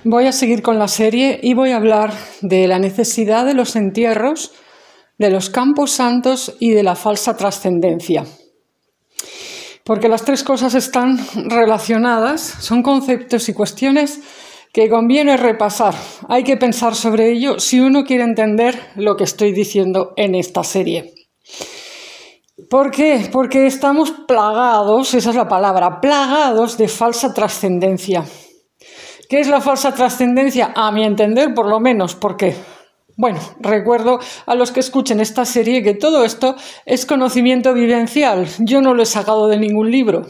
voy a seguir con la serie y voy a hablar de la necesidad de los entierros, de los campos santos y de la falsa trascendencia. Porque las tres cosas están relacionadas, son conceptos y cuestiones que conviene repasar. Hay que pensar sobre ello si uno quiere entender lo que estoy diciendo en esta serie. ¿Por qué? Porque estamos plagados, esa es la palabra, plagados de falsa trascendencia. ¿Qué es la falsa trascendencia? A mi entender, por lo menos, porque, bueno, recuerdo a los que escuchen esta serie que todo esto es conocimiento vivencial. Yo no lo he sacado de ningún libro.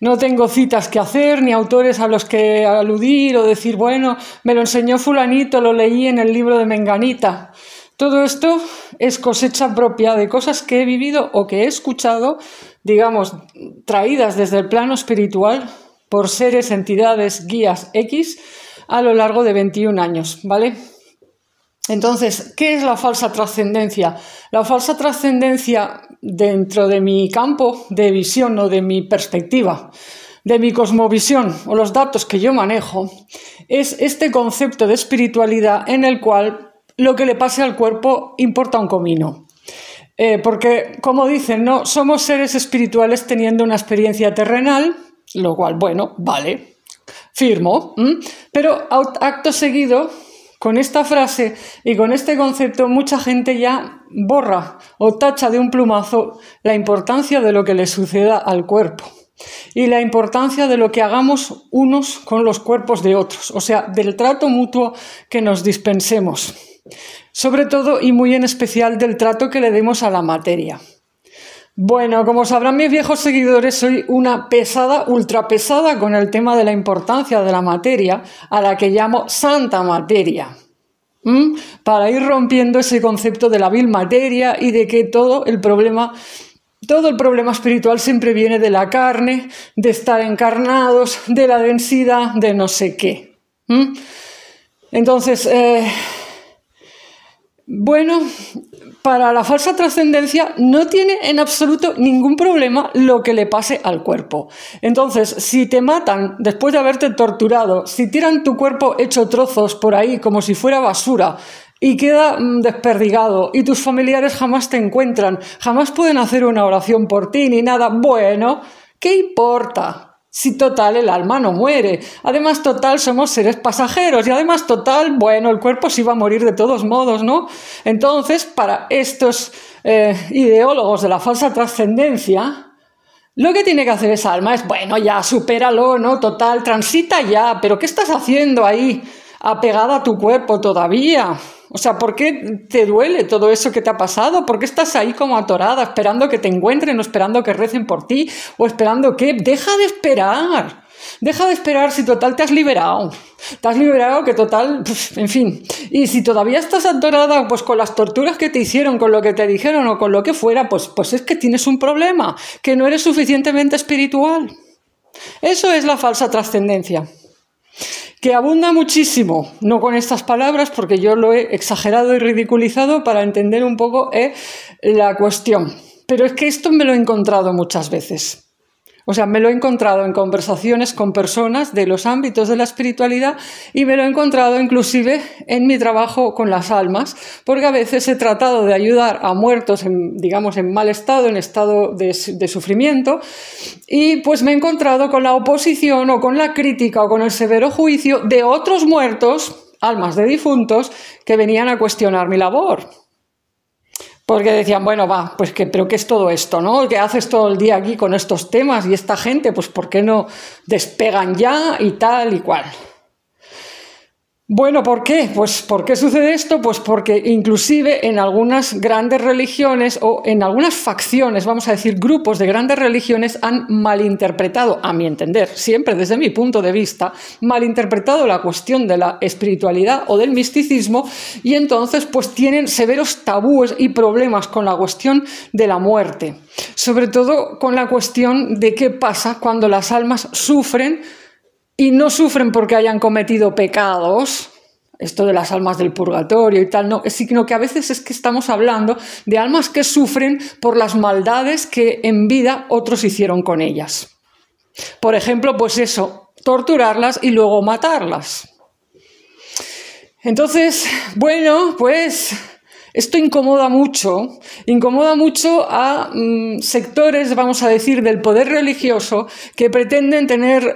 No tengo citas que hacer, ni autores a los que aludir o decir, bueno, me lo enseñó fulanito, lo leí en el libro de Menganita. Todo esto es cosecha propia de cosas que he vivido o que he escuchado, digamos, traídas desde el plano espiritual por seres, entidades, guías X a lo largo de 21 años, ¿vale? Entonces, ¿qué es la falsa trascendencia? La falsa trascendencia dentro de mi campo de visión o de mi perspectiva, de mi cosmovisión o los datos que yo manejo, es este concepto de espiritualidad en el cual lo que le pase al cuerpo importa un comino. Porque, como dicen, ¿no? Somos seres espirituales teniendo una experiencia terrenal, lo cual, bueno, vale, firmo, pero acto seguido, con esta frase y con este concepto, mucha gente ya borra o tacha de un plumazo la importancia de lo que le suceda al cuerpo y la importancia de lo que hagamos unos con los cuerpos de otros, o sea, del trato mutuo que nos dispensemos. Sobre todo y muy en especial del trato que le demos a la materia. Bueno, como sabrán mis viejos seguidores, soy una pesada, ultra pesada con el tema de la importancia de la materia, a la que llamo santa materia. Para ir rompiendo ese concepto de la vil materia y de que todo el problema espiritual siempre viene de la carne, de estar encarnados, de la densidad, de no sé qué. Entonces, bueno, para la falsa trascendencia no tiene en absoluto ningún problema lo que le pase al cuerpo. Entonces, si te matan después de haberte torturado, si tiran tu cuerpo hecho trozos por ahí como si fuera basura y queda desperdigado y tus familiares jamás te encuentran, jamás pueden hacer una oración por ti ni nada, bueno, ¿qué importa? Si total el alma no muere, además total somos seres pasajeros y además total, bueno, el cuerpo sí va a morir de todos modos, ¿no? Entonces, para estos ideólogos de la falsa trascendencia, lo que tiene que hacer esa alma es, bueno, ya, supéralo, ¿no? Total, transita ya, pero ¿qué estás haciendo ahí apegada a tu cuerpo todavía? O sea, ¿por qué te duele todo eso que te ha pasado? ¿Por qué estás ahí como atorada, esperando que te encuentren o esperando que recen por ti? ¿O esperando qué? ¡Deja de esperar! Deja de esperar si total te has liberado. Te has liberado que total, en fin. Y si todavía estás atorada pues con las torturas que te hicieron, con lo que te dijeron o con lo que fuera, pues es que tienes un problema, que no eres suficientemente espiritual. Eso es la falsa trascendencia. Que abunda muchísimo, no con estas palabras porque yo lo he exagerado y ridiculizado para entender un poco la cuestión. Pero es que esto me lo he encontrado muchas veces. O sea, me lo he encontrado en conversaciones con personas de los ámbitos de la espiritualidad y me lo he encontrado inclusive en mi trabajo con las almas, porque a veces he tratado de ayudar a muertos, digamos, en mal estado, en estado de sufrimiento, y pues me he encontrado con la oposición o con la crítica o con el severo juicio de otros muertos, almas de difuntos, que venían a cuestionar mi labor. Porque decían, bueno, va, pues pero ¿qué es todo esto, no? ¿Qué haces todo el día aquí con estos temas? Y esta gente, pues ¿por qué no despegan ya y tal y cual? Bueno, ¿por qué? Pues ¿por qué sucede esto? Pues porque inclusive en algunas grandes religiones o en algunas facciones, vamos a decir grupos de grandes religiones, han malinterpretado, a mi entender, siempre desde mi punto de vista, malinterpretado la cuestión de la espiritualidad o del misticismo y entonces pues tienen severos tabúes y problemas con la cuestión de la muerte. Sobre todo con la cuestión de qué pasa cuando las almas sufren. Y no sufren porque hayan cometido pecados, esto de las almas del purgatorio y tal, no, sino que a veces es que estamos hablando de almas que sufren por las maldades que en vida otros hicieron con ellas. Por ejemplo, pues eso, torturarlas y luego matarlas. Entonces, bueno, pues esto incomoda mucho a sectores, vamos a decir, del poder religioso que pretenden tener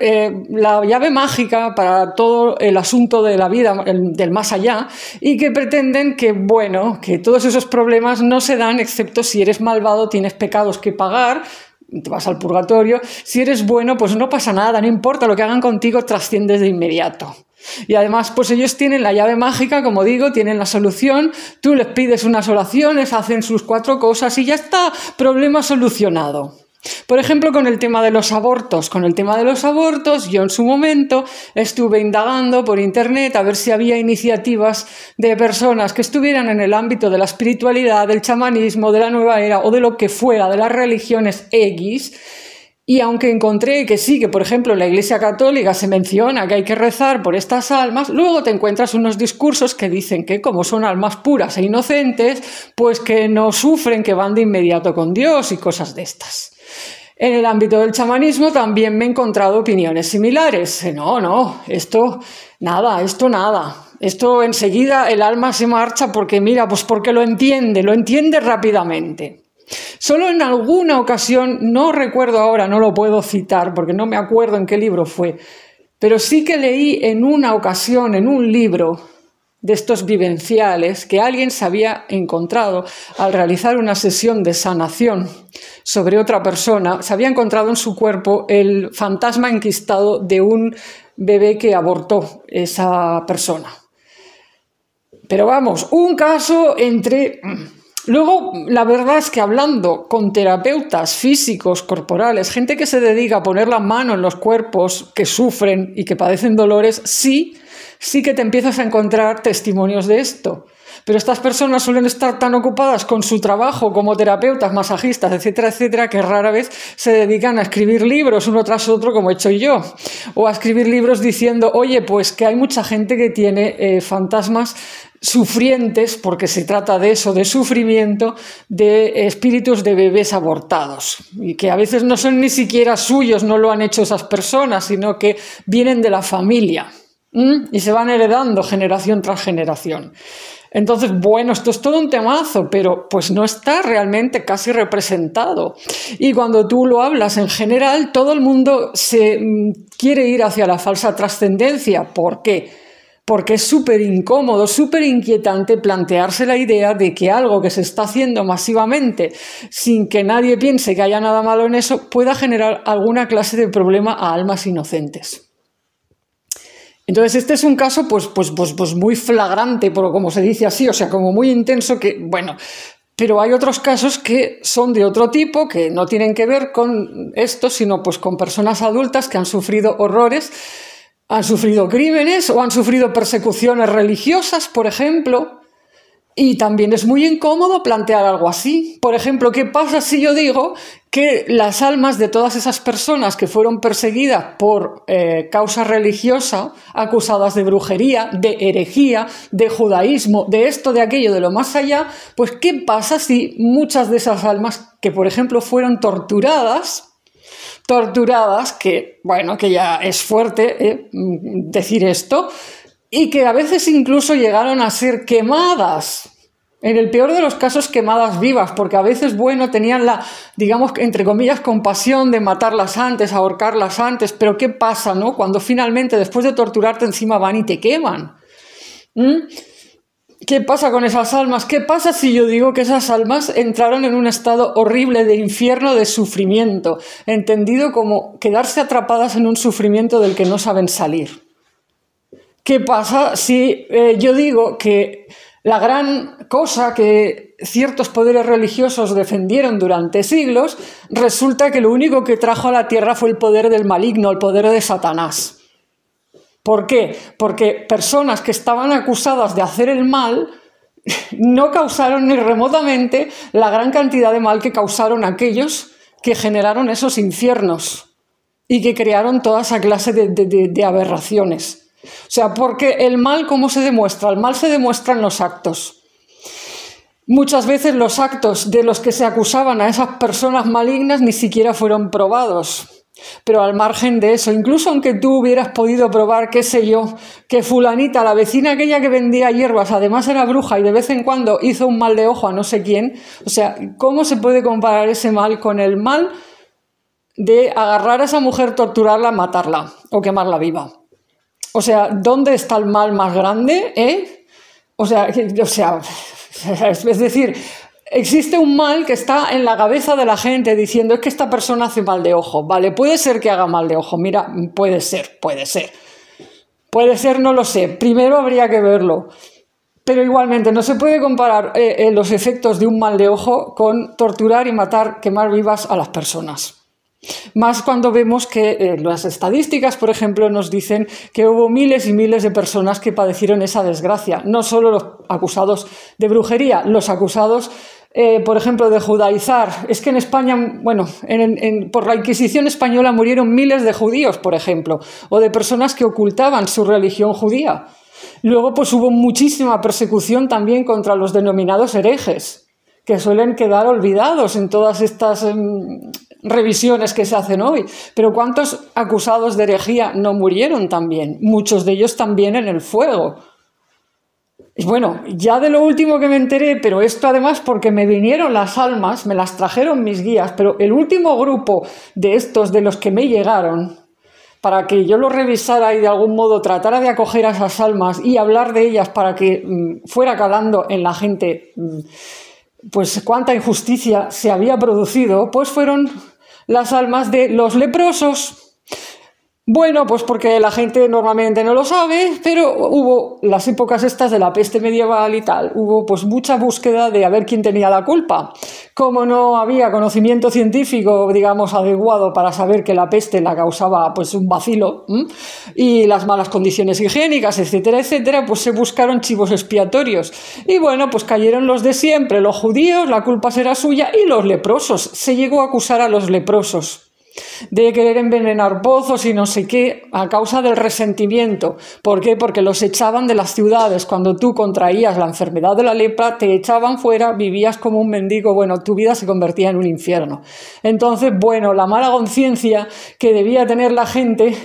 la llave mágica para todo el asunto de la vida, del más allá, y que pretenden que, bueno, que todos esos problemas no se dan excepto si eres malvado, tienes pecados que pagar, te vas al purgatorio. Si eres bueno, pues no pasa nada, no importa lo que hagan contigo, trasciendes de inmediato. Y además, pues ellos tienen la llave mágica, como digo, tienen la solución, tú les pides unas oraciones, hacen sus 4 cosas y ya está, problema solucionado. Por ejemplo, con el tema de los abortos. Con el tema de los abortos, yo en su momento estuve indagando por internet a ver si había iniciativas de personas que estuvieran en el ámbito de la espiritualidad, del chamanismo, de la nueva era o de lo que fuera, de las religiones X. Y aunque encontré que sí, que por ejemplo en la Iglesia Católica se menciona que hay que rezar por estas almas, luego te encuentras unos discursos que dicen que como son almas puras e inocentes, pues que no sufren, que van de inmediato con Dios y cosas de estas. En el ámbito del chamanismo también me he encontrado opiniones similares. No, esto nada. Esto enseguida el alma se marcha porque mira, pues porque lo entiende rápidamente. Solo en alguna ocasión, no recuerdo ahora, no lo puedo citar porque no me acuerdo en qué libro fue, pero sí que leí en una ocasión, en un libro de estos vivenciales, que alguien se había encontrado al realizar una sesión de sanación sobre otra persona, se había encontrado en su cuerpo el fantasma enquistado de un bebé que abortó esa persona. Pero vamos, un caso entre... Luego, la verdad es que hablando con terapeutas físicos, corporales, gente que se dedica a poner la mano en los cuerpos que sufren y que padecen dolores, sí que te empiezas a encontrar testimonios de esto. Pero estas personas suelen estar tan ocupadas con su trabajo como terapeutas, masajistas, etcétera, que rara vez se dedican a escribir libros uno tras otro como he hecho yo. O a escribir libros diciendo, oye, pues que hay mucha gente que tiene fantasmas sufrientes, porque se trata de eso, de sufrimiento, de espíritus de bebés abortados. Y que a veces no son ni siquiera suyos, no lo han hecho esas personas, sino que vienen de la familia. Y se van heredando generación tras generación. Entonces, bueno, esto es todo un temazo, pero pues no está realmente casi representado. Y cuando tú lo hablas en general, todo el mundo se quiere ir hacia la falsa trascendencia. ¿Por qué? Porque es súper incómodo, súper inquietante plantearse la idea de que algo que se está haciendo masivamente, sin que nadie piense que haya nada malo en eso, pueda generar alguna clase de problema a almas inocentes. Entonces este es un caso pues muy flagrante, como se dice así, o sea, como muy intenso, que bueno, pero hay otros casos que son de otro tipo, que no tienen que ver con esto, sino pues con personas adultas que han sufrido horrores, han sufrido crímenes o han sufrido persecuciones religiosas, por ejemplo. Y también es muy incómodo plantear algo así. Por ejemplo, ¿qué pasa si yo digo que las almas de todas esas personas que fueron perseguidas por causa religiosa, acusadas de brujería, de herejía, de judaísmo, de esto, de aquello, de lo más allá, pues qué pasa si muchas de esas almas que, por ejemplo, fueron torturadas, que, bueno, que ya es fuerte decir esto, y que a veces incluso llegaron a ser quemadas, en el peor de los casos quemadas vivas, porque a veces, bueno, tenían la, digamos, entre comillas, compasión de matarlas antes, ahorcarlas antes, pero ¿qué pasa, no? Cuando finalmente, después de torturarte, encima van y te queman. ¿Qué pasa con esas almas? ¿Qué pasa si yo digo que esas almas entraron en un estado horrible de infierno, de sufrimiento, entendido como quedarse atrapadas en un sufrimiento del que no saben salir? ¿Qué pasa si yo digo que la gran cosa que ciertos poderes religiosos defendieron durante siglos, resulta que lo único que trajo a la tierra fue el poder del maligno, el poder de Satanás? ¿Por qué? Porque personas que estaban acusadas de hacer el mal no causaron ni remotamente la gran cantidad de mal que causaron aquellos que generaron esos infiernos y que crearon toda esa clase de aberraciones. O sea, porque el mal, ¿cómo se demuestra? El mal se demuestra en los actos. Muchas veces los actos de los que se acusaban a esas personas malignas ni siquiera fueron probados. Pero al margen de eso, incluso aunque tú hubieras podido probar, qué sé yo, que fulanita, la vecina aquella que vendía hierbas, además era bruja y de vez en cuando hizo un mal de ojo a no sé quién, o sea, ¿cómo se puede comparar ese mal con el mal de agarrar a esa mujer, torturarla, matarla o quemarla viva? O sea, ¿dónde está el mal más grande? O sea, es decir, existe un mal que está en la cabeza de la gente diciendo es que esta persona hace mal de ojo. Vale, puede ser que haga mal de ojo. Mira, puede ser. Puede ser, no lo sé. Primero habría que verlo. Pero igualmente no se puede comparar los efectos de un mal de ojo con torturar y matar, quemar vivas a las personas. Más cuando vemos que las estadísticas, por ejemplo, nos dicen que hubo miles y miles de personas que padecieron esa desgracia. No solo los acusados de brujería, los acusados, por ejemplo, de judaizar. Es que en España, bueno, por la Inquisición española murieron miles de judíos, por ejemplo, o de personas que ocultaban su religión judía. Luego, pues hubo muchísima persecución también contra los denominados herejes, que suelen quedar olvidados en todas estas revisiones que se hacen hoy. Pero ¿cuántos acusados de herejía no murieron también? Muchos de ellos también en el fuego. Y bueno, ya de lo último que me enteré, pero esto además porque me vinieron las almas, me las trajeron mis guías, pero el último grupo de estos de los que me llegaron, para que yo lo revisara y de algún modo tratara de acoger a esas almas y hablar de ellas para que fuera calando en la gente pues cuánta injusticia se había producido, pues fueron las almas de los leprosos. Bueno, pues porque la gente normalmente no lo sabe, pero hubo las épocas estas de la peste medieval y tal, hubo pues mucha búsqueda de a ver quién tenía la culpa. Como no había conocimiento científico, digamos, adecuado para saber que la peste la causaba pues un bacilo y las malas condiciones higiénicas, etcétera, etcétera, pues se buscaron chivos expiatorios. Y bueno, pues cayeron los de siempre, los judíos, la culpa será suya, y los leprosos. Se llegó a acusar a los leprosos de querer envenenar pozos y no sé qué, a causa del resentimiento. ¿Por qué? Porque los echaban de las ciudades. Cuando tú contraías la enfermedad de la lepra, te echaban fuera, vivías como un mendigo, bueno, tu vida se convertía en un infierno. Entonces, bueno, la mala conciencia que debía tener la gente,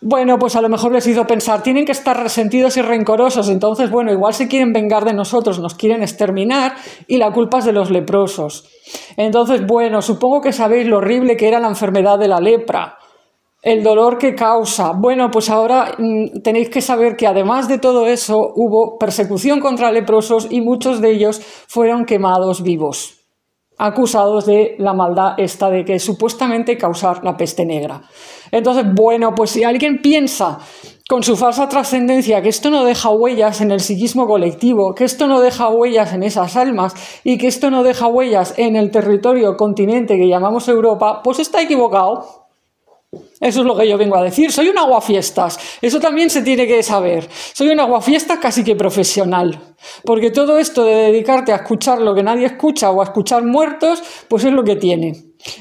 bueno, pues a lo mejor les hizo pensar, tienen que estar resentidos y rencorosos, entonces, bueno, igual se quieren vengar de nosotros, nos quieren exterminar y la culpa es de los leprosos. Entonces, bueno, supongo que sabéis lo horrible que era la enfermedad de la lepra, el dolor que causa. Bueno, pues ahora tenéis que saber que además de todo eso hubo persecución contra leprosos y muchos de ellos fueron quemados vivos, acusados de la maldad esta de que supuestamente causar la peste negra. Entonces, bueno, pues si alguien piensa con su falsa trascendencia que esto no deja huellas en el psiquismo colectivo, que esto no deja huellas en esas almas y que esto no deja huellas en el territorio, continente que llamamos Europa, pues está equivocado. Eso es lo que yo vengo a decir. Soy un aguafiestas. Eso también se tiene que saber. Soy un aguafiestas casi que profesional. Porque todo esto de dedicarte a escuchar lo que nadie escucha o a escuchar muertos, pues es lo que tiene.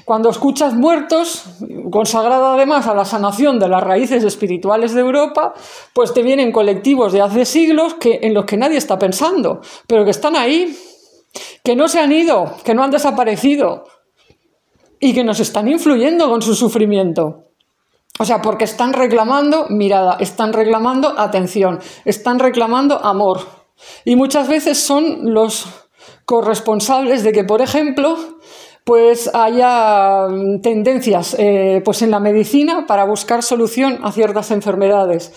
Cuando escuchas muertos, consagrada además a la sanación de las raíces espirituales de Europa, pues te vienen colectivos de hace siglos en los que nadie está pensando, pero que están ahí, que no se han ido, que no han desaparecido y que nos están influyendo con su sufrimiento. O sea, porque están reclamando mirada, están reclamando atención, están reclamando amor. Y muchas veces son los corresponsables de que, por ejemplo, pues haya tendencias pues en la medicina para buscar solución a ciertas enfermedades,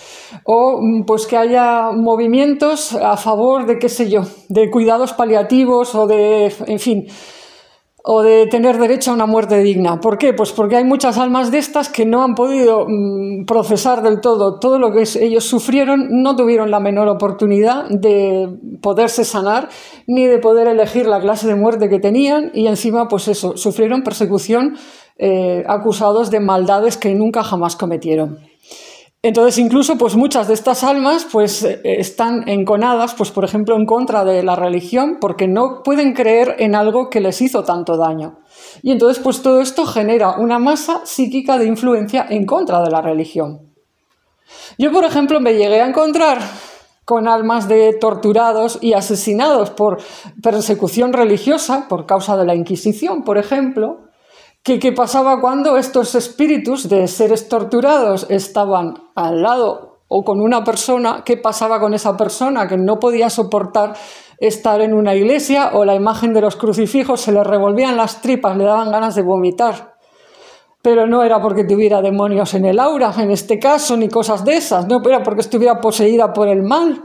o pues que haya movimientos a favor de, qué sé yo, de cuidados paliativos o de, en fin, o de tener derecho a una muerte digna. ¿Por qué? Pues porque hay muchas almas de estas que no han podido procesar del todo lo que ellos sufrieron, no tuvieron la menor oportunidad de poderse sanar ni de poder elegir la clase de muerte que tenían, y encima pues eso, sufrieron persecución acusados de maldades que nunca jamás cometieron. Entonces, incluso, pues muchas de estas almas pues están enconadas, pues por ejemplo, en contra de la religión, porque no pueden creer en algo que les hizo tanto daño. Y entonces, pues todo esto genera una masa psíquica de influencia en contra de la religión. Yo, por ejemplo, me llegué a encontrar con almas de torturados y asesinados por persecución religiosa, por causa de la Inquisición, por ejemplo, ¿Qué pasaba cuando estos espíritus de seres torturados estaban al lado o con una persona? ¿Qué pasaba con esa persona que no podía soportar estar en una iglesia o la imagen de los crucifijos? Se le revolvían las tripas, le daban ganas de vomitar. Pero no era porque tuviera demonios en el aura, en este caso, ni cosas de esas, no era porque estuviera poseída por el mal.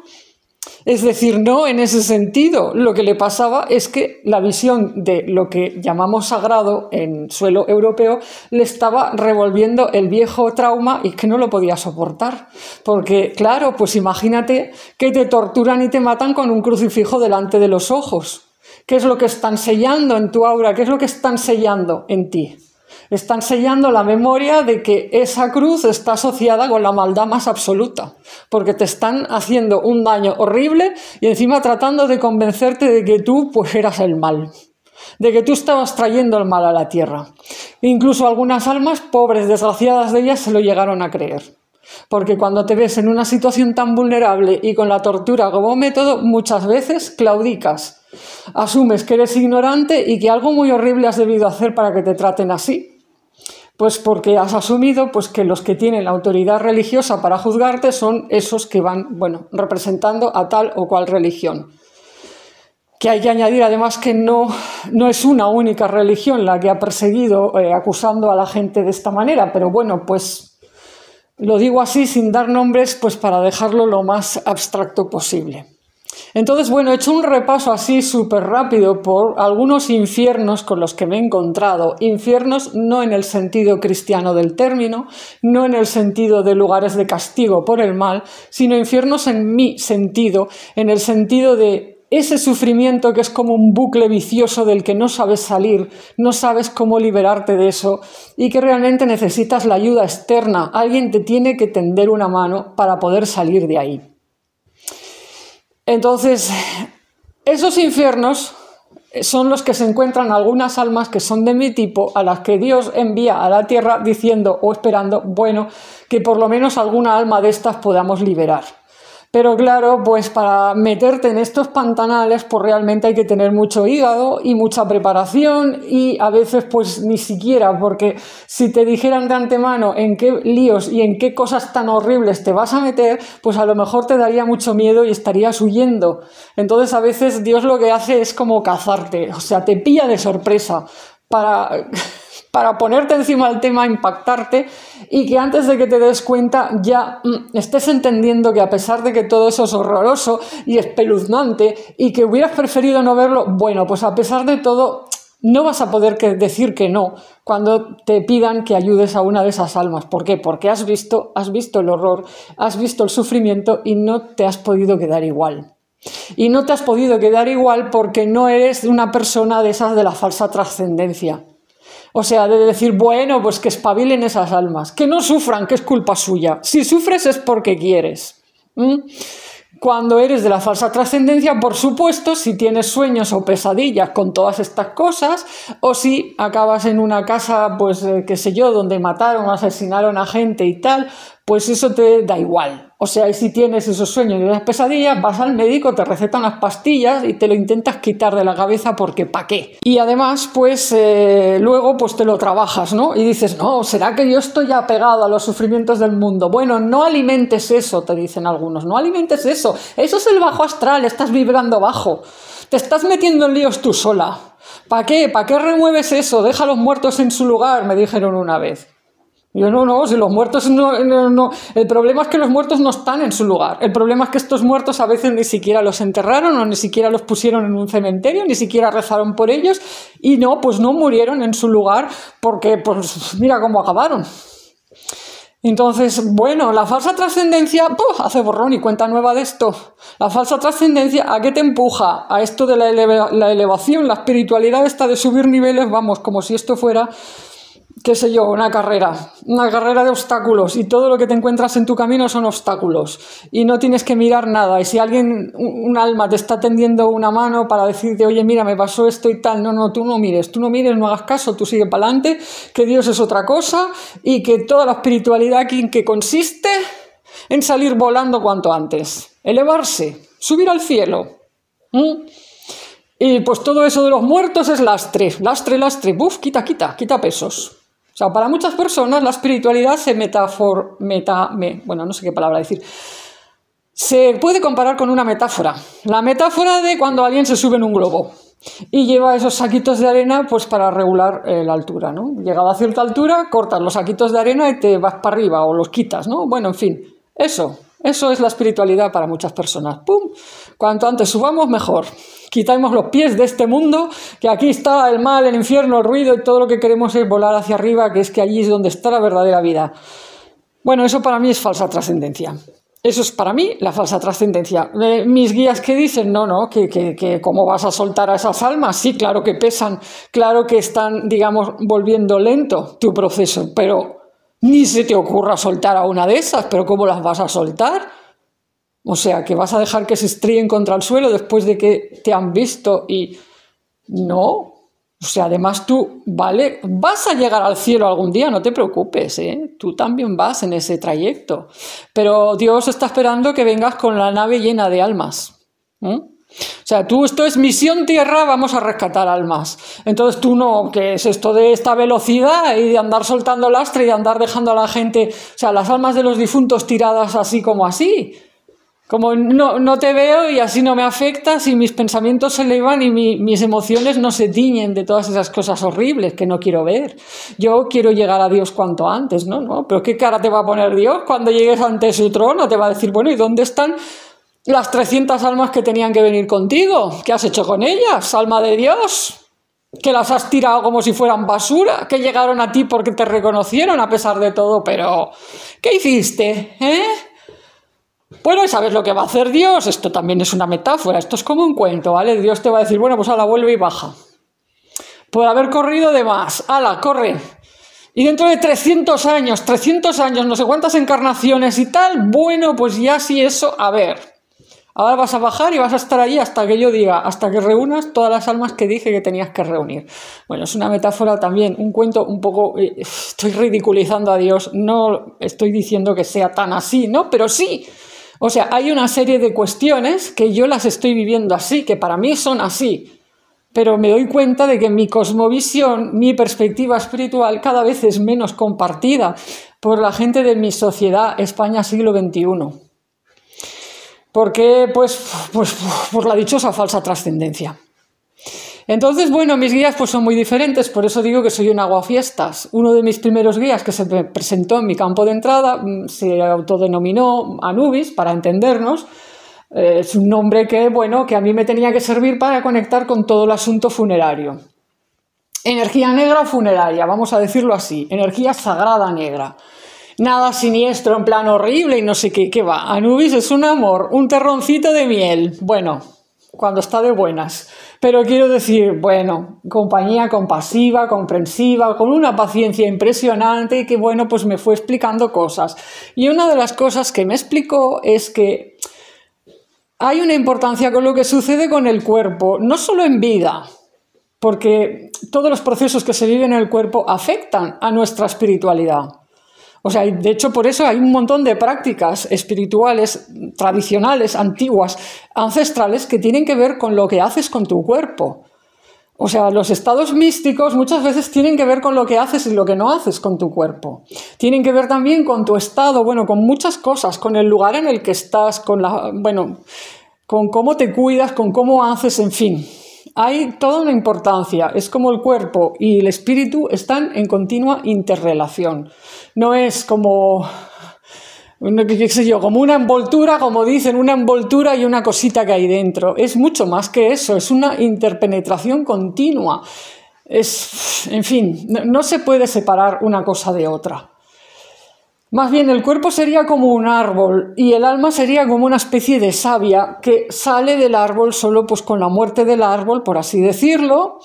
Es decir, no en ese sentido. Lo que le pasaba es que la visión de lo que llamamos sagrado en suelo europeo le estaba revolviendo el viejo trauma y que no lo podía soportar. Porque, claro, pues imagínate que te torturan y te matan con un crucifijo delante de los ojos. ¿Qué es lo que están sellando en tu aura? ¿Qué es lo que están sellando en ti? Están sellando la memoria de que esa cruz está asociada con la maldad más absoluta, porque te están haciendo un daño horrible y encima tratando de convencerte de que tú pues eras el mal, de que tú estabas trayendo el mal a la tierra. Incluso algunas almas pobres, desgraciadas de ellas, se lo llegaron a creer. Porque cuando te ves en una situación tan vulnerable y con la tortura como método, muchas veces claudicas. Asumes que eres ignorante y que algo muy horrible has debido hacer para que te traten así. Pues porque has asumido pues, que los que tienen la autoridad religiosa para juzgarte son esos que van, representando a tal o cual religión. Que hay que añadir además que no es una única religión la que ha perseguido acusando a la gente de esta manera, pero pues lo digo así sin dar nombres pues para dejarlo lo más abstracto posible. Entonces, he hecho un repaso así súper rápido por algunos infiernos con los que me he encontrado. Infiernos no en el sentido cristiano del término, no en el sentido de lugares de castigo por el mal, sino infiernos en mi sentido, en el sentido de ese sufrimiento que es como un bucle vicioso del que no sabes salir, no sabes cómo liberarte de eso y que realmente necesitas la ayuda externa. Alguien te tiene que tender una mano para poder salir de ahí. Entonces, esos infiernos son los que se encuentran algunas almas que son de mi tipo, a las que Dios envía a la tierra diciendo o esperando, que por lo menos alguna alma de estas podamos liberar. Pero claro, pues para meterte en estos pantanales, pues realmente hay que tener mucho hígado y mucha preparación y a veces pues ni siquiera, porque si te dijeran de antemano en qué líos y en qué cosas tan horribles te vas a meter, pues a lo mejor te daría mucho miedo y estarías huyendo. Entonces a veces Dios lo que hace es como cazarte, o sea, te pilla de sorpresa para ponerte encima del tema, impactarte y que antes de que te des cuenta ya estés entendiendo que a pesar de que todo eso es horroroso y espeluznante y que hubieras preferido no verlo, pues a pesar de todo no vas a poder decir que no cuando te pidan que ayudes a una de esas almas. ¿Por qué? Porque has visto el horror, has visto el sufrimiento y no te has podido quedar igual. Y no te has podido quedar igual porque no eres una persona de esas de la falsa trascendencia. O sea, de decir, pues que espabilen esas almas, que no sufran, que es culpa suya. Si sufres es porque quieres. Cuando eres de la falsa trascendencia, por supuesto, si tienes sueños o pesadillas con todas estas cosas, o si acabas en una casa, donde mataron o asesinaron a gente y tal, pues eso te da igual. O sea, y si tienes esos sueños y esas pesadillas, vas al médico, te receta unas pastillas y te lo intentas quitar de la cabeza porque ¿para qué? Y además, luego te lo trabajas, ¿no? Y dices, no, ¿será que yo estoy apegado a los sufrimientos del mundo? No alimentes eso, te dicen algunos, no alimentes eso. Eso es el bajo astral, estás vibrando bajo. Te estás metiendo en líos tú sola. ¿Para qué? ¿Para qué remueves eso? Deja a los muertos en su lugar, me dijeron una vez. Yo no, si los muertos no. El problema es que los muertos no están en su lugar. El problema es que estos muertos a veces ni siquiera los enterraron o ni siquiera los pusieron en un cementerio, ni siquiera rezaron por ellos y no murieron en su lugar porque, mira cómo acabaron. Entonces, la falsa trascendencia hace borrón y cuenta nueva de esto. La falsa trascendencia, ¿a qué te empuja? A esto de la elevación, la espiritualidad esta de subir niveles, como si esto fuera, qué sé yo, una carrera de obstáculos y todo lo que te encuentras en tu camino son obstáculos y no tienes que mirar nada y si alguien, un alma te está tendiendo una mano para decirte, oye, mira, me pasó esto y tal, no, tú no mires, no hagas caso, tú sigue para adelante, que Dios es otra cosa y que toda la espiritualidad aquí en que consiste en salir volando cuanto antes, elevarse, subir al cielo. Y pues todo eso de los muertos es lastre, lastre, lastre, buf, quita pesos. O sea, para muchas personas la espiritualidad bueno, no sé qué palabra decir, se puede comparar con una metáfora. La metáfora de cuando alguien se sube en un globo y lleva esos saquitos de arena pues para regular la altura, ¿no? Llegado a cierta altura, cortas los saquitos de arena y te vas para arriba o los quitas, ¿no? Bueno, en fin, eso es la espiritualidad para muchas personas. ¡Pum! Cuanto antes subamos, mejor. Quitamos los pies de este mundo, que aquí está el mal, el infierno, el ruido y todo lo que queremos es volar hacia arriba, que es que allí es donde está la verdadera vida. Bueno, eso para mí es falsa trascendencia. Eso es para mí la falsa trascendencia. Mis guías que dicen, no, que ¿cómo vas a soltar a esas almas? Sí, claro que pesan, claro que están, digamos, volviendo lento tu proceso, pero ni se te ocurra soltar a una de esas, pero ¿cómo las vas a soltar? O sea, que vas a dejar que se estrellen contra el suelo después de que te han visto y... No. O sea, además tú, vale, vas a llegar al cielo algún día, no te preocupes, ¿eh? Tú también vas en ese trayecto. Pero Dios está esperando que vengas con la nave llena de almas. O sea, esto es misión tierra, vamos a rescatar almas. Entonces tú no, ¿qué es esto de esta velocidad y de andar soltando lastre y de andar dejando a la gente, o sea, las almas de los difuntos tiradas así como así? Como no te veo y así no me afectas y mis pensamientos se elevan y mis emociones no se tiñen de todas esas cosas horribles que no quiero ver. Yo quiero llegar a Dios cuanto antes, ¿no? Pero ¿qué cara te va a poner Dios cuando llegues ante su trono? Te va a decir, bueno, ¿y dónde están las 300 almas que tenían que venir contigo? ¿Qué has hecho con ellas, alma de Dios? ¿Que las has tirado como si fueran basura? ¿Que llegaron a ti porque te reconocieron a pesar de todo? Pero, ¿qué hiciste, Bueno, ¿y sabes lo que va a hacer Dios? Esto también es una metáfora, esto es como un cuento, ¿vale? Dios te va a decir, bueno, pues ala, vuelve y baja. Por haber corrido de más, ala, corre. Y dentro de 300 años, no sé cuántas encarnaciones y tal, bueno, pues ya sí eso, a ver. Ahora vas a bajar y vas a estar allí hasta que yo diga, hasta que reúnas todas las almas que dije que tenías que reunir. Bueno, es una metáfora también, un cuento un poco... estoy ridiculizando a Dios, no estoy diciendo que sea tan así, ¿no? Pero sí. O sea, hay una serie de cuestiones que yo las estoy viviendo así, que para mí son así, pero me doy cuenta de que mi cosmovisión, mi perspectiva espiritual cada vez es menos compartida por la gente de mi sociedad España siglo XXI. ¿Por qué? Pues por la dichosa falsa trascendencia. Entonces, bueno, mis guías pues son muy diferentes, por eso digo que soy un aguafiestas. Uno de mis primeros guías que se me presentó en mi campo de entrada se autodenominó Anubis, para entendernos. Es un nombre que, bueno, que a mí me tenía que servir para conectar con todo el asunto funerario. Energía negra o funeraria, vamos a decirlo así, energía sagrada negra. Nada siniestro, en plan horrible y no sé qué va. Anubis es un amor, un terroncito de miel. Bueno, cuando está de buenas. Pero quiero decir, bueno, compañía compasiva, comprensiva, con una paciencia impresionante y que, bueno, pues me fue explicando cosas. Y una de las cosas que me explicó es que hay una importancia con lo que sucede con el cuerpo, no solo en vida, porque todos los procesos que se viven en el cuerpo afectan a nuestra espiritualidad. O sea, de hecho, por eso hay un montón de prácticas espirituales tradicionales, antiguas, ancestrales, que tienen que ver con lo que haces con tu cuerpo. O sea, los estados místicos muchas veces tienen que ver con lo que haces y lo que no haces con tu cuerpo. Tienen que ver también con tu estado, bueno, con muchas cosas, con el lugar en el que estás, con cómo te cuidas, con cómo haces, en fin. Hay toda una importancia, es como el cuerpo y el espíritu están en continua interrelación. No es como, qué sé yo, como una envoltura, como dicen, una envoltura y una cosita que hay dentro. Es mucho más que eso, es una interpenetración continua. En fin, no se puede separar una cosa de otra. Más bien, el cuerpo sería como un árbol y el alma sería como una especie de savia que sale del árbol solo pues con la muerte del árbol, por así decirlo,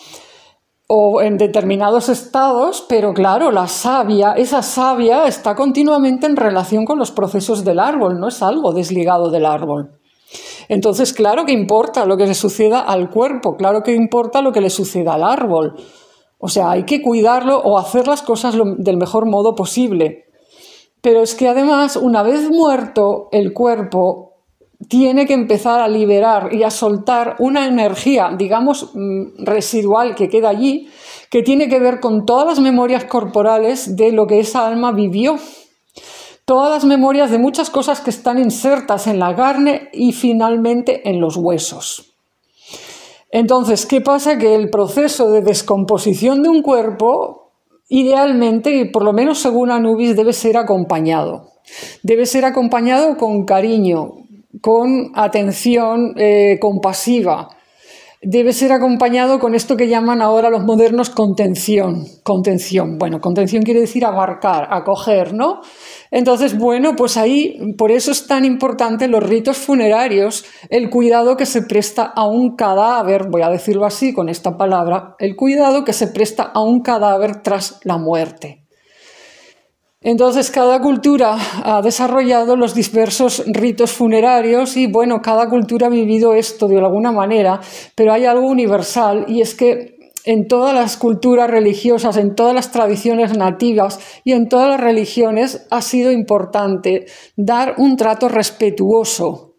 o en determinados estados, pero claro, esa savia está continuamente en relación con los procesos del árbol, no es algo desligado del árbol. Entonces, claro que importa lo que le suceda al cuerpo, claro que importa lo que le suceda al árbol. O sea, hay que cuidarlo o hacer las cosas del mejor modo posible. Pero es que además, una vez muerto el cuerpo, tiene que empezar a liberar y a soltar una energía, digamos, residual que queda allí, que tiene que ver con todas las memorias corporales de lo que esa alma vivió. Todas las memorias de muchas cosas que están insertas en la carne y finalmente en los huesos. Entonces, ¿qué pasa? Que el proceso de descomposición de un cuerpo, idealmente, y por lo menos según Anubis, debe ser acompañado. Debe ser acompañado con cariño, con atención compasiva. Debe ser acompañado con esto que llaman ahora los modernos contención. Contención. Bueno, contención quiere decir abarcar, acoger, ¿no? Entonces, bueno, pues ahí, por eso es tan importante los ritos funerarios, el cuidado que se presta a un cadáver, voy a decirlo así con esta palabra, el cuidado que se presta a un cadáver tras la muerte. Entonces, cada cultura ha desarrollado los diversos ritos funerarios y, bueno, cada cultura ha vivido esto de alguna manera, pero hay algo universal y es que en todas las culturas religiosas, en todas las tradiciones nativas y en todas las religiones ha sido importante dar un trato respetuoso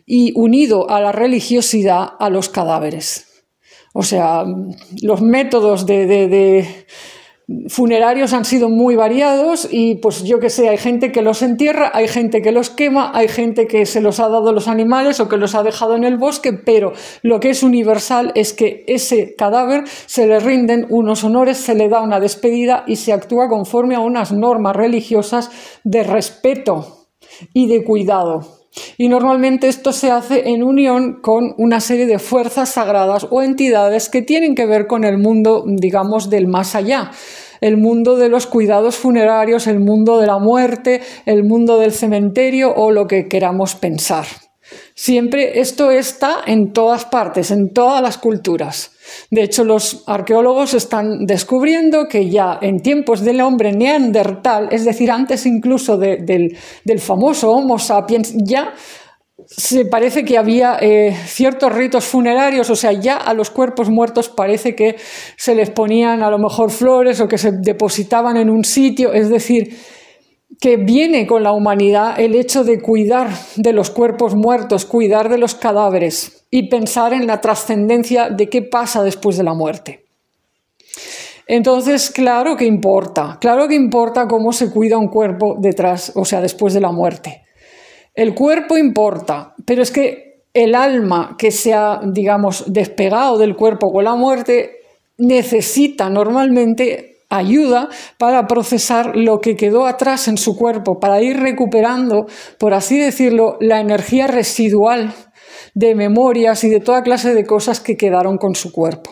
y unido a la religiosidad a los cadáveres. O sea, los métodos funerarios han sido muy variados y pues yo que sé, hay gente que los entierra, hay gente que los quema, hay gente que se los ha dado a los animales o que los ha dejado en el bosque, pero lo que es universal es que ese cadáver se le rinden unos honores, se le da una despedida y se actúa conforme a unas normas religiosas de respeto y de cuidado. Y normalmente esto se hace en unión con una serie de fuerzas sagradas o entidades que tienen que ver con el mundo, digamos, del más allá. El mundo de los cuidados funerarios, el mundo de la muerte, el mundo del cementerio o lo que queramos pensar. Siempre esto está en todas partes, en todas las culturas. De hecho, los arqueólogos están descubriendo que ya en tiempos del hombre neandertal, es decir, antes incluso del famoso Homo sapiens, ya se parece que había ciertos ritos funerarios, o sea, ya a los cuerpos muertos parece que se les ponían a lo mejor flores o que se depositaban en un sitio, es decir, que viene con la humanidad el hecho de cuidar de los cuerpos muertos, cuidar de los cadáveres y pensar en la trascendencia de qué pasa después de la muerte. Entonces, claro que importa cómo se cuida un cuerpo después de la muerte. El cuerpo importa, pero es que el alma que se ha, digamos, despegado del cuerpo con la muerte necesita normalmente ayuda para procesar lo que quedó atrás en su cuerpo, para ir recuperando, por así decirlo, la energía residual de memorias y de toda clase de cosas que quedaron con su cuerpo.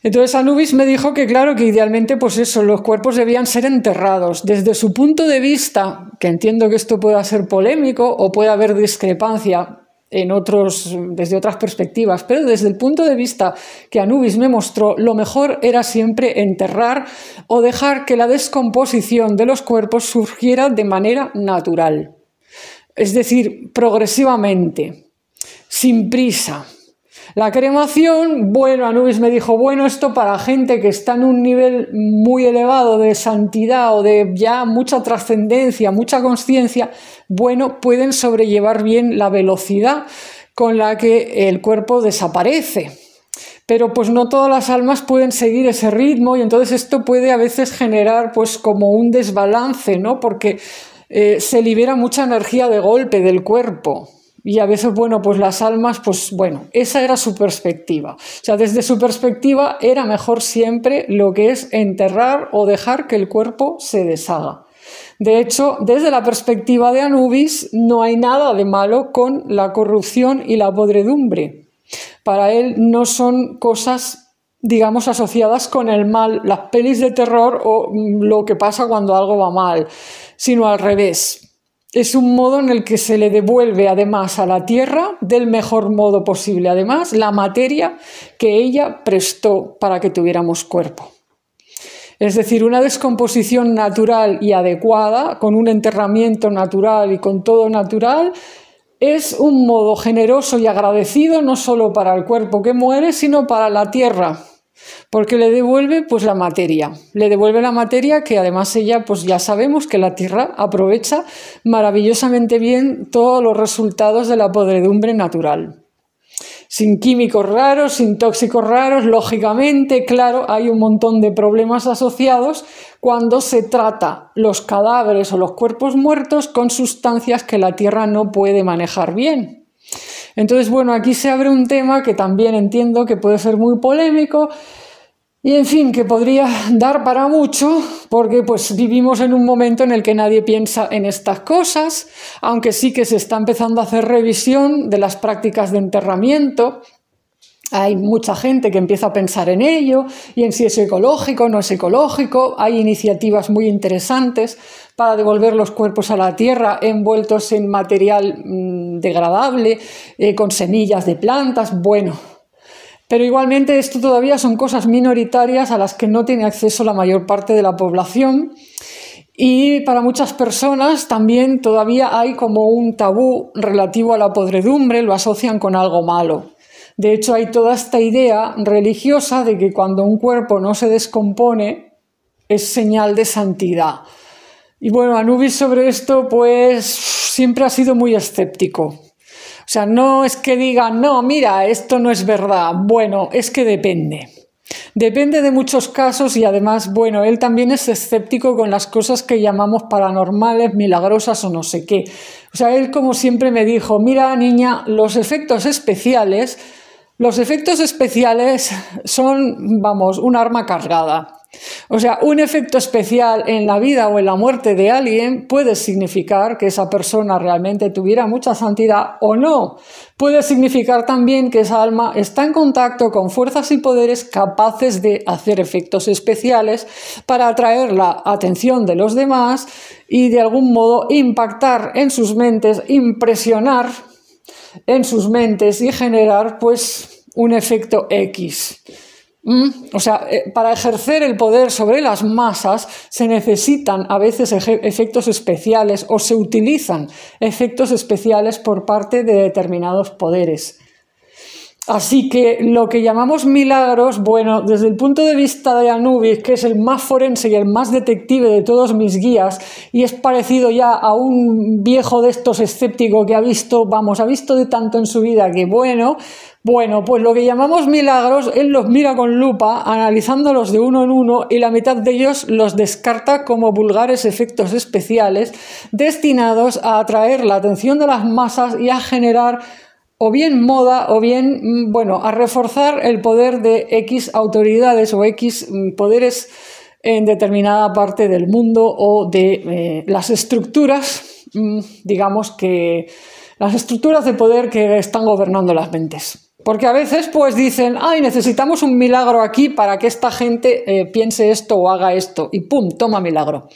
Entonces Anubis me dijo que claro, que idealmente pues eso, los cuerpos debían ser enterrados. Desde su punto de vista, que entiendo que esto pueda ser polémico o puede haber discrepancia desde otras perspectivas, pero desde el punto de vista que Anubis me mostró, lo mejor era siempre enterrar o dejar que la descomposición de los cuerpos surgiera de manera natural. Es decir, progresivamente, sin prisa. La cremación, bueno, Anubis me dijo, bueno, esto para gente que está en un nivel muy elevado de santidad o de ya mucha trascendencia, mucha consciencia, bueno, pueden sobrellevar bien la velocidad con la que el cuerpo desaparece. Pero pues no todas las almas pueden seguir ese ritmo y entonces esto puede a veces generar pues como un desbalance, ¿no? Porque se libera mucha energía de golpe del cuerpo. Y a veces, bueno, pues las almas, pues bueno, esa era su perspectiva. O sea, desde su perspectiva era mejor siempre lo que es enterrar o dejar que el cuerpo se deshaga. De hecho, desde la perspectiva de Anubis, no hay nada de malo con la corrupción y la podredumbre. Para él no son cosas, digamos, asociadas con el mal, las pelis de terror o lo que pasa cuando algo va mal, sino al revés. Es un modo en el que se le devuelve además a la tierra del mejor modo posible. Además, la materia que ella prestó para que tuviéramos cuerpo. Es decir, una descomposición natural y adecuada, con un enterramiento natural y con todo natural, es un modo generoso y agradecido no solo para el cuerpo que muere, sino para la tierra. porque le devuelve pues la materia, que además ella pues ya sabemos que la Tierra aprovecha maravillosamente bien todos los resultados de la podredumbre natural. Sin químicos raros, sin tóxicos raros, lógicamente, claro, hay un montón de problemas asociados cuando se trata los cadáveres o los cuerpos muertos con sustancias que la Tierra no puede manejar bien. Entonces, bueno, aquí se abre un tema que también entiendo que puede ser muy polémico y, en fin, que podría dar para mucho, porque pues vivimos en un momento en el que nadie piensa en estas cosas, aunque sí que se está empezando a hacer revisión de las prácticas de enterramiento. Hay mucha gente que empieza a pensar en ello y en si es ecológico o no es ecológico. Hay iniciativas muy interesantes para devolver los cuerpos a la tierra envueltos en material degradable, con semillas de plantas. Bueno, pero igualmente esto todavía son cosas minoritarias a las que no tiene acceso la mayor parte de la población. Y para muchas personas también todavía hay como un tabú relativo a la podredumbre, lo asocian con algo malo. De hecho, hay toda esta idea religiosa de que cuando un cuerpo no se descompone es señal de santidad. Y bueno, Anubis sobre esto pues siempre ha sido muy escéptico. O sea, no es que diga, no, mira, esto no es verdad. Bueno, es que depende. Depende de muchos casos y además, bueno, él también es escéptico con las cosas que llamamos paranormales, milagrosas o no sé qué. O sea, él como siempre me dijo, mira, niña, los efectos especiales son, vamos, un arma cargada. O sea, un efecto especial en la vida o en la muerte de alguien puede significar que esa persona realmente tuviera mucha santidad o no. Puede significar también que esa alma está en contacto con fuerzas y poderes capaces de hacer efectos especiales para atraer la atención de los demás y de algún modo impactar en sus mentes, impresionar en sus mentes y generar pues un efecto X. O sea, para ejercer el poder sobre las masas se necesitan a veces efectos especiales o se utilizan efectos especiales por parte de determinados poderes. Así que lo que llamamos milagros, bueno, desde el punto de vista de Anubis, que es el más forense y el más detective de todos mis guías, y es parecido ya a un viejo de estos escéptico que ha visto de tanto en su vida que bueno, pues lo que llamamos milagros, él los mira con lupa, analizándolos de uno en uno, y la mitad de ellos los descarta como vulgares efectos especiales destinados a atraer la atención de las masas y a generar o bien moda, o bien, bueno, a reforzar el poder de X autoridades o X poderes en determinada parte del mundo o de las estructuras, digamos que las estructuras de poder que están gobernando las mentes. Porque a veces pues dicen, ay, necesitamos un milagro aquí para que esta gente piense esto o haga esto, y pum, toma milagro.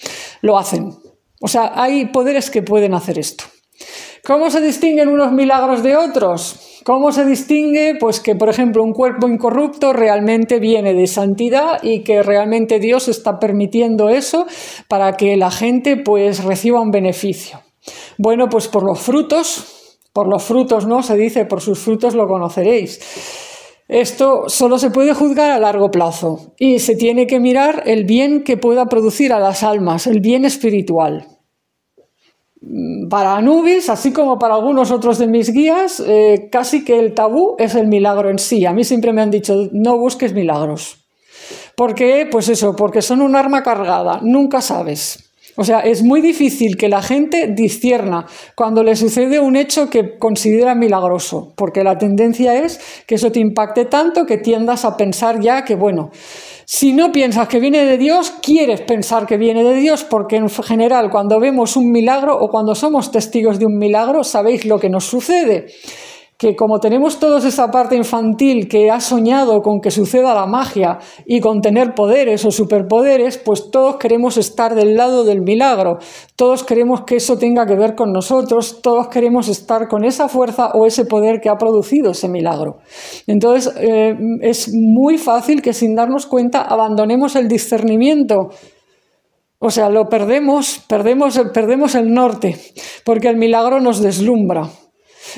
Lo hacen. O sea, hay poderes que pueden hacer esto. ¿Cómo se distinguen unos milagros de otros? ¿Cómo se distingue? Pues que, por ejemplo, un cuerpo incorrupto realmente viene de santidad y que realmente Dios está permitiendo eso para que la gente pues reciba un beneficio. Bueno, pues por los frutos, ¿no? Se dice, por sus frutos lo conoceréis. Esto solo se puede juzgar a largo plazo y se tiene que mirar el bien que pueda producir a las almas, el bien espiritual. Para Anubis, así como para algunos otros de mis guías, casi que el tabú es el milagro en sí. A mí siempre me han dicho, no busques milagros. ¿Por qué? Pues eso, porque son un arma cargada, nunca sabes. O sea, es muy difícil que la gente discierna cuando le sucede un hecho que considera milagroso, porque la tendencia es que eso te impacte tanto que tiendas a pensar ya que, bueno, si no piensas que viene de Dios, quieres pensar que viene de Dios, porque en general cuando vemos un milagro o cuando somos testigos de un milagro, sabéis lo que nos sucede. Que como tenemos todos esa parte infantil que ha soñado con que suceda la magia y con tener poderes o superpoderes, pues todos queremos estar del lado del milagro, todos queremos que eso tenga que ver con nosotros, todos queremos estar con esa fuerza o ese poder que ha producido ese milagro. Entonces es muy fácil que sin darnos cuenta abandonemos el discernimiento. O sea, perdemos el norte, porque el milagro nos deslumbra.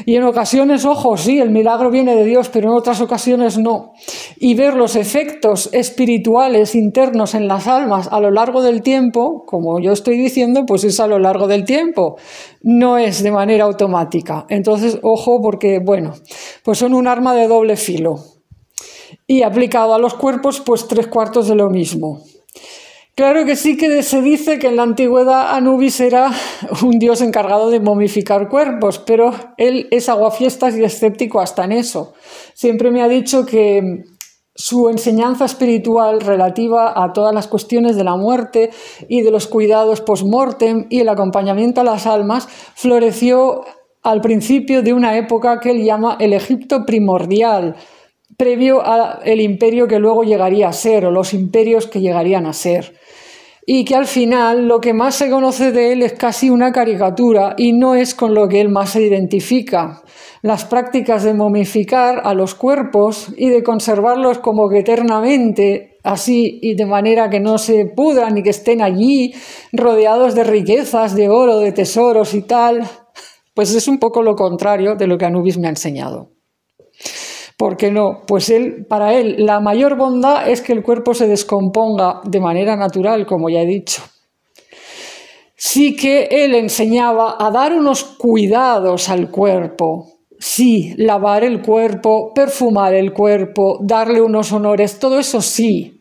Y en ocasiones, ojo, sí, el milagro viene de Dios, pero en otras ocasiones no. Y ver los efectos espirituales internos en las almas a lo largo del tiempo, como yo estoy diciendo, pues es a lo largo del tiempo, no es de manera automática. Entonces, ojo, porque, bueno, pues son un arma de doble filo. Y aplicado a los cuerpos, pues 3/4 de lo mismo. Claro que sí que se dice que en la antigüedad Anubis era un dios encargado de momificar cuerpos, pero él es aguafiestas y escéptico hasta en eso. Siempre me ha dicho que su enseñanza espiritual relativa a todas las cuestiones de la muerte y de los cuidados post-mortem y el acompañamiento a las almas floreció al principio de una época que él llama el Egipto primordial, previo al imperio que luego llegaría a ser, o los imperios que llegarían a ser. Y que al final lo que más se conoce de él es casi una caricatura y no es con lo que él más se identifica. Las prácticas de momificar a los cuerpos y de conservarlos como que eternamente, así y de manera que no se pudran y que estén allí rodeados de riquezas, de oro, de tesoros y tal, pues es un poco lo contrario de lo que Anubis me ha enseñado. ¿Por qué no? Pues para él la mayor bondad es que el cuerpo se descomponga de manera natural, como ya he dicho. Sí que él enseñaba a dar unos cuidados al cuerpo. Sí, lavar el cuerpo, perfumar el cuerpo, darle unos honores, todo eso sí.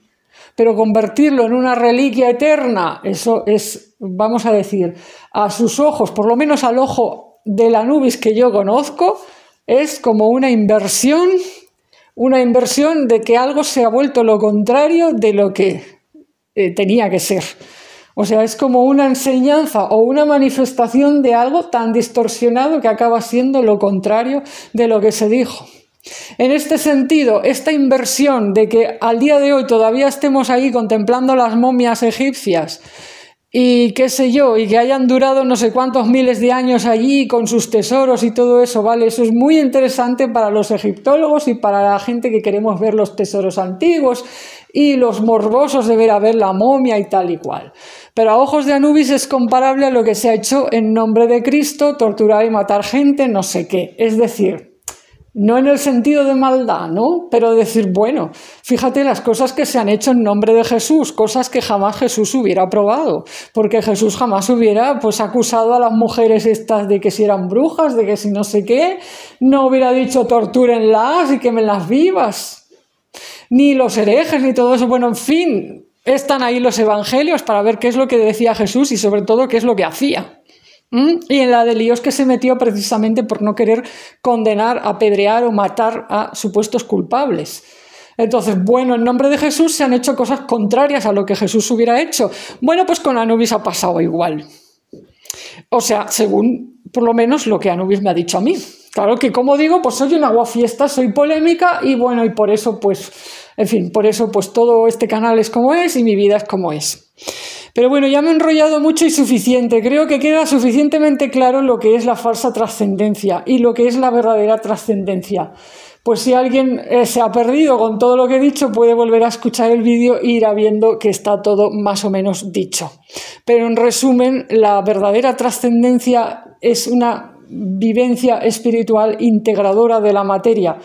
Pero convertirlo en una reliquia eterna, eso es, vamos a decir, a sus ojos, por lo menos al ojo del Anubis que yo conozco, es como una inversión de que algo se ha vuelto lo contrario de lo que tenía que ser. O sea, es como una enseñanza o una manifestación de algo tan distorsionado que acaba siendo lo contrario de lo que se dijo. En este sentido, esta inversión de que al día de hoy todavía estemos ahí contemplando las momias egipcias y qué sé yo, y que hayan durado no sé cuántos miles de años allí con sus tesoros y todo eso, ¿vale? Eso es muy interesante para los egiptólogos y para la gente que queremos ver los tesoros antiguos y los morbosos de ver a ver la momia y tal y cual. Pero a ojos de Anubis es comparable a lo que se ha hecho en nombre de Cristo, torturar y matar gente, no sé qué. Es decir, no en el sentido de maldad, ¿no? Pero decir, bueno, fíjate las cosas que se han hecho en nombre de Jesús, cosas que jamás Jesús hubiera aprobado, porque Jesús jamás hubiera pues acusado a las mujeres estas de que si eran brujas, de que si no sé qué, no hubiera dicho tortúrenlas y quémenlas vivas, ni los herejes, ni todo eso. Bueno, en fin, están ahí los evangelios para ver qué es lo que decía Jesús y sobre todo qué es lo que hacía. Y en la de líos que se metió precisamente por no querer condenar, apedrear o matar a supuestos culpables. Entonces, bueno, en nombre de Jesús se han hecho cosas contrarias a lo que Jesús hubiera hecho. Bueno, pues con Anubis ha pasado igual. O sea, según por lo menos lo que Anubis me ha dicho a mí. Claro que, como digo, pues soy un aguafiestas, soy polémica y bueno, y por eso pues, en fin, por eso pues todo este canal es como es y mi vida es como es. Pero bueno, ya me he enrollado mucho y suficiente. Creo que queda suficientemente claro lo que es la falsa trascendencia y lo que es la verdadera trascendencia. Pues si alguien se ha perdido con todo lo que he dicho, puede volver a escuchar el vídeo e irá viendo que está todo más o menos dicho. Pero en resumen, la verdadera trascendencia es una vivencia espiritual integradora de la materia,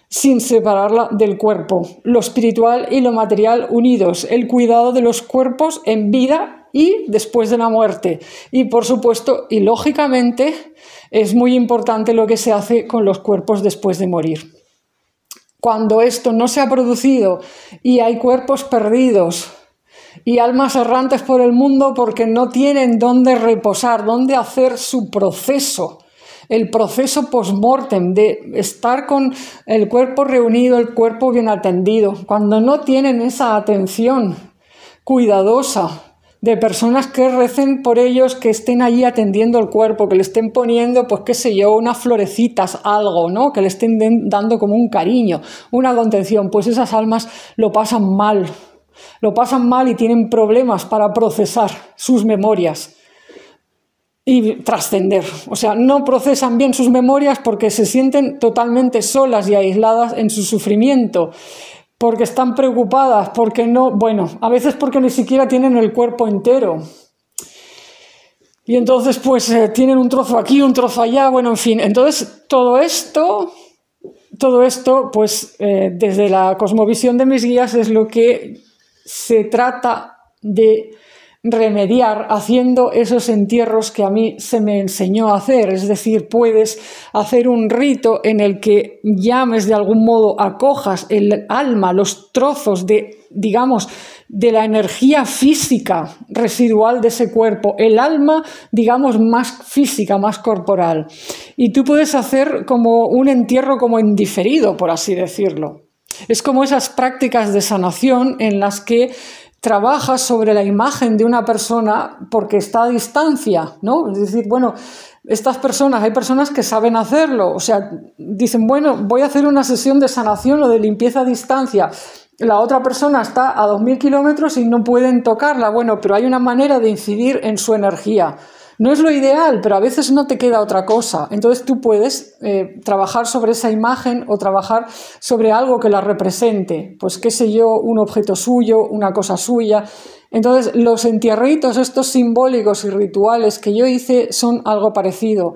sin separarla del cuerpo, lo espiritual y lo material unidos, el cuidado de los cuerpos en vida y después de la muerte. Y por supuesto, y lógicamente, es muy importante lo que se hace con los cuerpos después de morir. Cuando esto no se ha producido y hay cuerpos perdidos y almas errantes por el mundo porque no tienen dónde reposar, dónde hacer su proceso, el proceso post-mortem de estar con el cuerpo reunido, el cuerpo bien atendido, cuando no tienen esa atención cuidadosa de personas que recen por ellos, que estén allí atendiendo el cuerpo, que le estén poniendo, pues qué sé yo, unas florecitas, algo, ¿no? Que le estén dando como un cariño, una contención, pues esas almas lo pasan mal y tienen problemas para procesar sus memorias y trascender. O sea, no procesan bien sus memorias porque se sienten totalmente solas y aisladas en su sufrimiento, porque están preocupadas, porque no, bueno, a veces porque ni siquiera tienen el cuerpo entero. Y entonces pues tienen un trozo aquí, un trozo allá, bueno, en fin. Entonces todo esto pues desde la cosmovisión de mis guías es lo que se trata de remediar haciendo esos entierros que a mí se me enseñó a hacer. Es decir, puedes hacer un rito en el que llames de algún modo, acojas el alma, los trozos de, digamos, de la energía física residual de ese cuerpo, el alma, digamos, más física, más corporal. Y tú puedes hacer como un entierro como en diferido, por así decirlo. Es como esas prácticas de sanación en las que trabajas sobre la imagen de una persona porque está a distancia, ¿no? Es decir, bueno, estas personas, hay personas que saben hacerlo, o sea, dicen, bueno, voy a hacer una sesión de sanación o de limpieza a distancia. La otra persona está a 2000 kilómetros y no pueden tocarla, bueno, pero hay una manera de incidir en su energía. No es lo ideal, pero a veces no te queda otra cosa. Entonces tú puedes trabajar sobre esa imagen o trabajar sobre algo que la represente. Pues qué sé yo, un objeto suyo, una cosa suya. Entonces los entierritos, estos simbólicos y rituales que yo hice son algo parecido.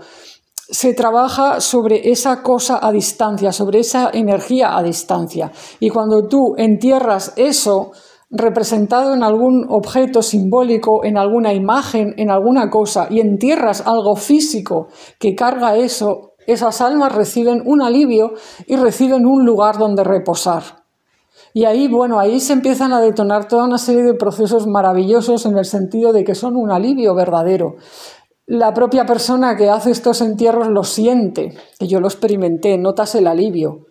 Se trabaja sobre esa cosa a distancia, sobre esa energía a distancia. Y cuando tú entierras eso representado en algún objeto simbólico, en alguna imagen, en alguna cosa, y entierras algo físico que carga eso, esas almas reciben un alivio y reciben un lugar donde reposar. Y ahí, bueno, ahí se empiezan a detonar toda una serie de procesos maravillosos en el sentido de que son un alivio verdadero. La propia persona que hace estos entierros lo siente, que yo lo experimenté, notas el alivio.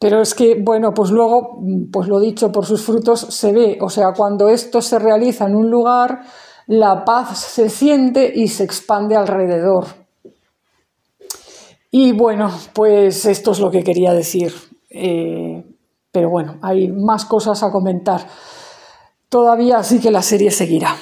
Pero es que, bueno, pues luego, pues lo dicho, por sus frutos se ve. O sea, cuando esto se realiza en un lugar, la paz se siente y se expande alrededor. Y bueno, pues esto es lo que quería decir. Pero bueno, hay más cosas a comentar todavía, así que la serie seguirá.